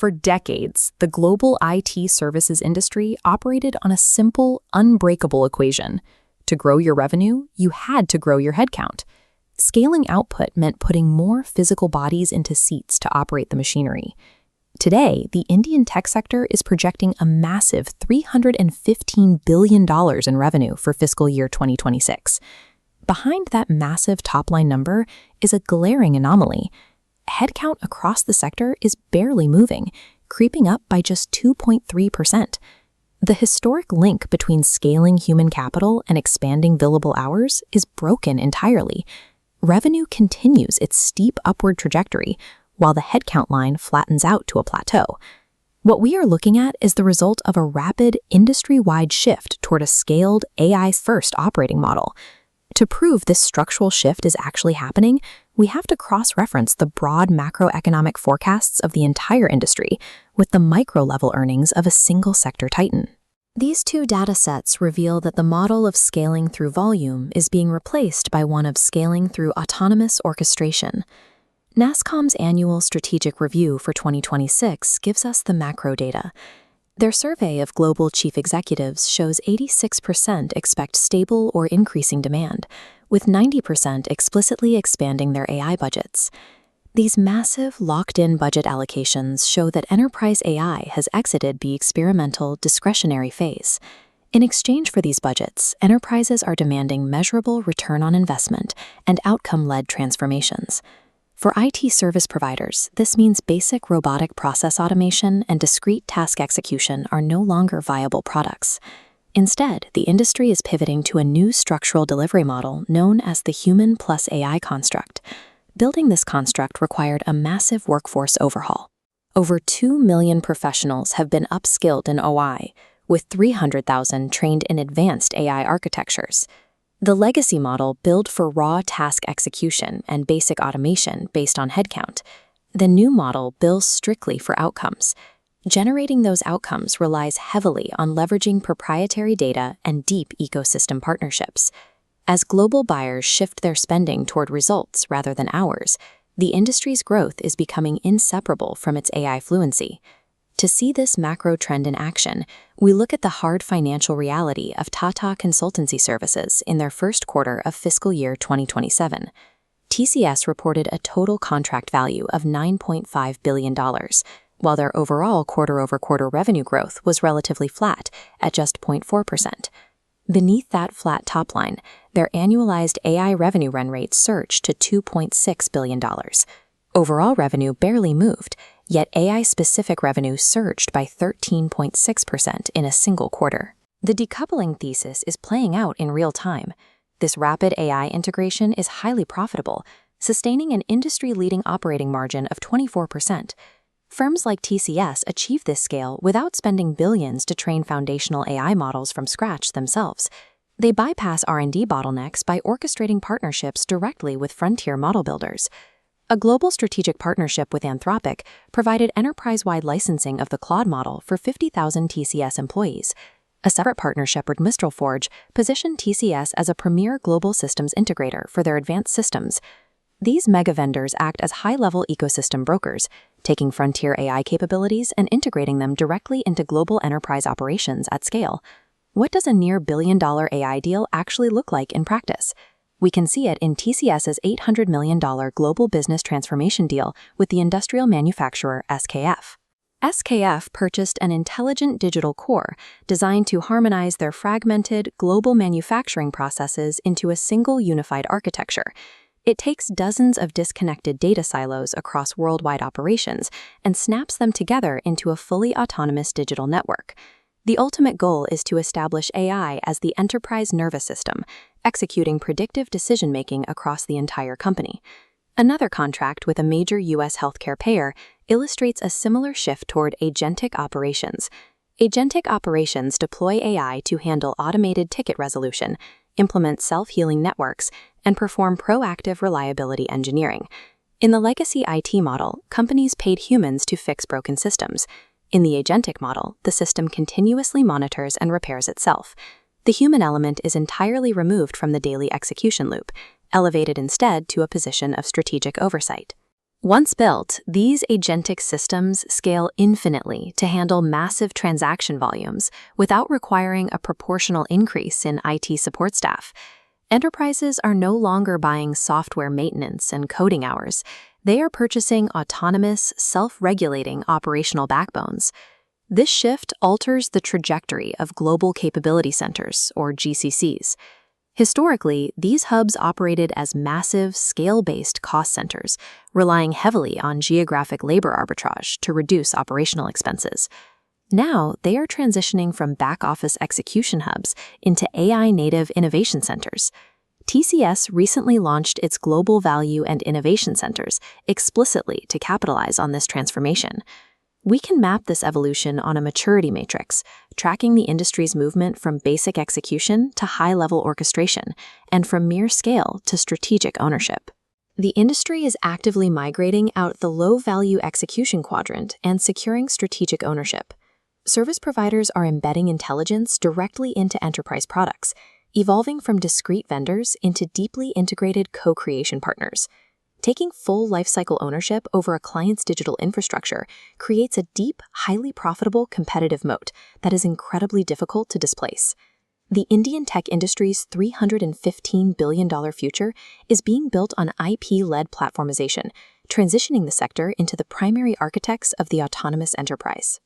For decades, the global IT services industry operated on a simple, unbreakable equation. To grow your revenue, you had to grow your headcount. Scaling output meant putting more physical bodies into seats to operate the machinery. Today, the Indian tech sector is projecting a massive $315 billion in revenue for fiscal year 2026. Behind that massive top-line number is a glaring anomaly. Headcount across the sector is barely moving, creeping up by just 2.3%. The historic link between scaling human capital and expanding billable hours is broken entirely. Revenue continues its steep upward trajectory, while the headcount line flattens out to a plateau. What we are looking at is the result of a rapid, industry-wide shift toward a scaled, AI-first operating model. To prove this structural shift is actually happening, we have to cross-reference the broad macroeconomic forecasts of the entire industry with the micro-level earnings of a single sector titan. These two data sets reveal that the model of scaling through volume is being replaced by one of scaling through autonomous orchestration. NASSCOM's annual strategic review for 2026 gives us the macro data. Their survey of global chief executives shows 86% expect stable or increasing demand, with 90% explicitly expanding their AI budgets. These massive, locked-in budget allocations show that enterprise AI has exited the experimental, discretionary phase. In exchange for these budgets, enterprises are demanding measurable return on investment and outcome-led transformations. For IT service providers, this means basic robotic process automation and discrete task execution are no longer viable products. Instead, the industry is pivoting to a new structural delivery model known as the human plus AI construct. Building this construct required a massive workforce overhaul. Over 2 million professionals have been upskilled in OI, with 300,000 trained in advanced AI architectures. The legacy model billed for raw task execution and basic automation based on headcount. The new model bills strictly for outcomes. Generating those outcomes relies heavily on leveraging proprietary data and deep ecosystem partnerships. As global buyers shift their spending toward results rather than hours, the industry's growth is becoming inseparable from its AI fluency. To see this macro trend in action, we look at the hard financial reality of Tata Consultancy Services in their first quarter of fiscal year 2027. TCS reported a total contract value of $9.5 billion, while their overall quarter-over-quarter revenue growth was relatively flat at just 0.4%. Beneath that flat top line, their annualized AI revenue run rate surged to $2.6 billion. Overall revenue barely moved, yet AI-specific revenue surged by 13.6% in a single quarter. The decoupling thesis is playing out in real time. This rapid AI integration is highly profitable, sustaining an industry-leading operating margin of 24%. Firms like TCS achieve this scale without spending billions to train foundational AI models from scratch themselves. They bypass R&D bottlenecks by orchestrating partnerships directly with frontier model builders. A global strategic partnership with Anthropic provided enterprise-wide licensing of the Claude model for 50,000 TCS employees. A separate partnership with Mistral Forge positioned TCS as a premier global systems integrator for their advanced systems. These mega vendors act as high-level ecosystem brokers, taking frontier AI capabilities and integrating them directly into global enterprise operations at scale. What does a near billion-dollar AI deal actually look like in practice? We can see it in TCS's $800 million global business transformation deal with the industrial manufacturer SKF. SKF purchased an intelligent digital core designed to harmonize their fragmented global manufacturing processes into a single unified architecture. It takes dozens of disconnected data silos across worldwide operations and snaps them together into a fully autonomous digital network. The ultimate goal is to establish AI as the enterprise nervous system, executing predictive decision-making across the entire company. Another contract with a major U.S. healthcare payer illustrates a similar shift toward agentic operations. Agentic operations deploy AI to handle automated ticket resolution, implement self-healing networks, and perform proactive reliability engineering. In the legacy IT model, companies paid humans to fix broken systems. In the agentic model, the system continuously monitors and repairs itself. The human element is entirely removed from the daily execution loop, elevated instead to a position of strategic oversight. Once built, these agentic systems scale infinitely to handle massive transaction volumes without requiring a proportional increase in IT support staff. Enterprises are no longer buying software maintenance and coding hours. They are purchasing autonomous, self-regulating operational backbones. This shift alters the trajectory of global capability centers, or GCCs. Historically, these hubs operated as massive, scale-based cost centers, relying heavily on geographic labor arbitrage to reduce operational expenses. Now, they are transitioning from back-office execution hubs into AI-native innovation centers. TCS recently launched its Global Value and Innovation Centers explicitly to capitalize on this transformation. We can map this evolution on a maturity matrix, tracking the industry's movement from basic execution to high-level orchestration, and from mere scale to strategic ownership. The industry is actively migrating out the low-value execution quadrant and securing strategic ownership. Service providers are embedding intelligence directly into enterprise products, evolving from discrete vendors into deeply integrated co-creation partners. Taking full lifecycle ownership over a client's digital infrastructure creates a deep, highly profitable competitive moat that is incredibly difficult to displace. The Indian tech industry's $315 billion future is being built on IP-led platformization, transitioning the sector into the primary architects of the autonomous enterprise.